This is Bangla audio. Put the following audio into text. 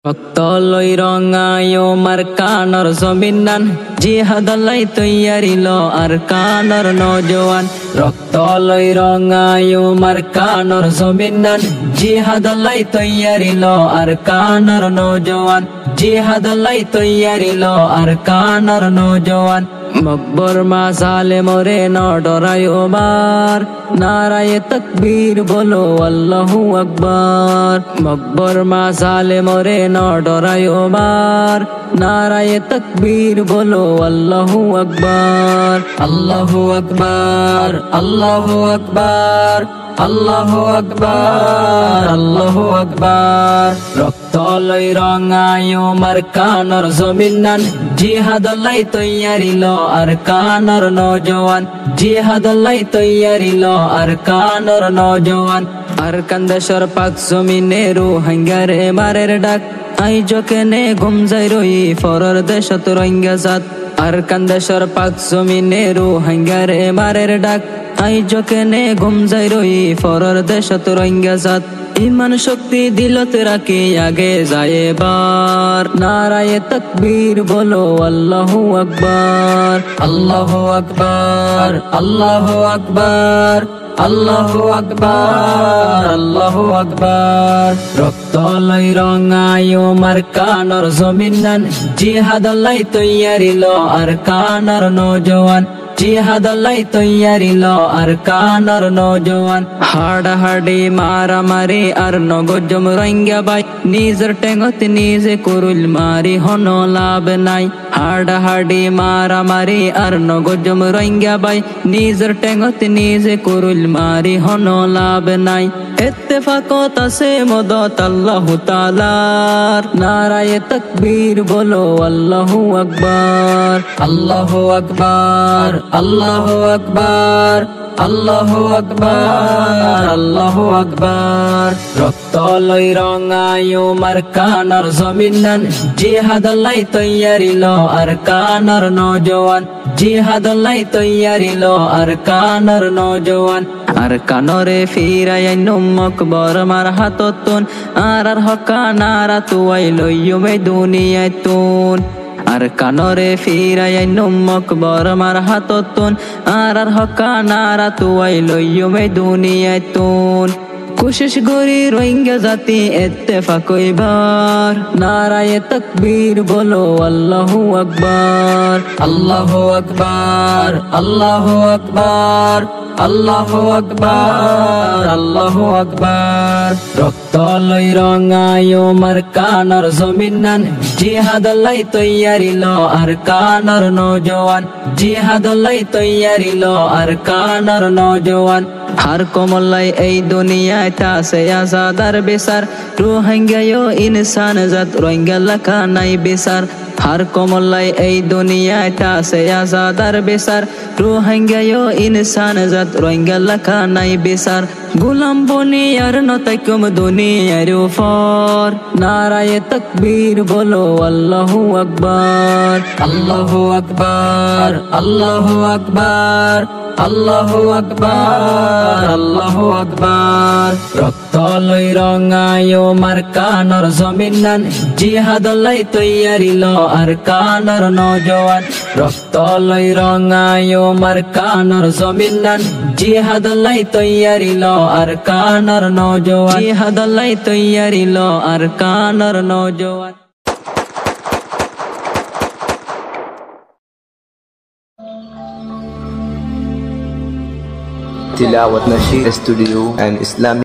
রক্ত লই রঙায়ো মার কানর জমিনান জিহাদ লাই তৈয়ারিল আর কানর নজওয়ান রক্ত লই রঙায়ো মার কানর জমিনান জিহাদ লাই তৈয়ারিল আর কানর নজওয়ান জিহাদ লাই তৈয়ারিল আর কানর নজওয়ান মকবর মা সালে মোরে ন ডরাই ওবার নারায়ে তকবীর বলো আল্লাহু আকবার মকবর মা সালে মোরে ন ডরাই ওবার নারায়ে তকবীর বলো আল্লাহু আকবার আল্লাহু আকবার আল্লাহু আকবার আল্লাহু আকবার আল্লাহু আকবার রক্ত লই রঙায়ো মার কানর জমিনান জিহাদ লাই তৈয়ারিল আর কানর নজওয়ান জিহাদ লাই তৈয়ারিল আর কানর নজওয়ান আর কান্দেশর পাক জমিনে রোহিঙ্গারে মারের ডাক আই জকেনে ঘুম যাই রই ফরর দেশত রোহিঙ্গা জাত আর কান্দেশর পাক জমিনে রোহিঙ্গারে মারের ডাক আই জকেনে ঘুম যাই রই ফরর দেশত রোহিঙ্গা জাত ইমান শক্তি দিলত রাখি আগে যায় এবার নারায়ে তকবীর বলো আল্লাহু আকবার আল্লাহু আকবার আল্লাহু আকবার আল্লাহু আকবার আল্লাহু আকবার রক্ত লই রঙায়ো মার কানর জমিনান জিহাদ লাই তৈয়ারিল আর কানর নজওয়ান জিহাদ লাই তৈয়ারিল আর কানর নজওয়ান হাডাহাডি মারামারি আর নগজম রোহিঙ্গা বাই নিজের টেঙ্গত নিজে কুরুল মারি হনো লাভ নাই হাডাহাডি মারামারি আর নগজম রোহিঙ্গা বাই নিজের টেঙ্গত নিজে কুরুল মারি হনো লাভ নাই ইত্তেফাকত আছে মদত আল্লাহু তাআলার নারায়ে তকবীর বলো আল্লাহু আকবার আল্লাহু আকবার আল্লাহু আকবার আল্লাহু আকবার আল্লাহু আকবার রক্ত লই রঙায়ো মার কানর জমিনান জিহাদ লাই তৈয়ারিল আর কানর নজওয়ান জিহাদ লাই তৈয়ারিল আর কানর নজওয়ান আর কানরে ফিরায় মকবর মার হাততুন আর হকা নারা তুয়াই লইয়ুমে দুনিয়ায় তুন আর কানরে ফিরায় মকবর মার হাততুন আর হকা নারা তুয়াই লইয়ুমে দুনিয়ায় তুন কোশিশ করি রোহিঙ্গা জাতি ইত্তেফাক এবার নারায়ে তকবীর বলো আল্লাহু আকবার আল্লাহু আকবার আল্লাহু আকবার আল্লাহু আকবার আল্লাহু আকবার রক্ত লই রঙায়ো মার কানর জমিনান জিহাদ লাই তৈয়ারিল আর কানর নজওয়ান জিহাদ লাই তৈয়ারিল আর কানর নজওয়ান হার কমলাই এই দুনিয়ায় তাসে আজাদার বেসার রোহিঙ্গায়ো ইনসান জাত রোহিঙ্গা লাখা নাই বেসার হার কমলাই এই দুনিয়ায় তাসে আজাদার বেসার রোহিঙ্গায়ো ইনসান জাত রোহিঙ্গা লাখা নাই বেসার গোলাম বনি আর নতাইকুম দুনিয়ার উপর নারায়ে তকবীর বলো আল্লাহু আকবার আল্লাহু আকবার আল্লাহু আকবার আল্লাহু আকবার আল্লাহু আকবার রক্ত লই রঙায়ো মার কানর জমিনান জিহাদ লাই তৈয়ারিল আর কানর নজওয়ান রক্ত লই রঙায়ো মার কানর জমিনান জিহাদ লাই তৈয়ারিল আর কানর নজওয়ান জিহাদ লাই তৈয়ারিল আর কানর নজওয়ান Tilawat Nasheed Studio and Islamic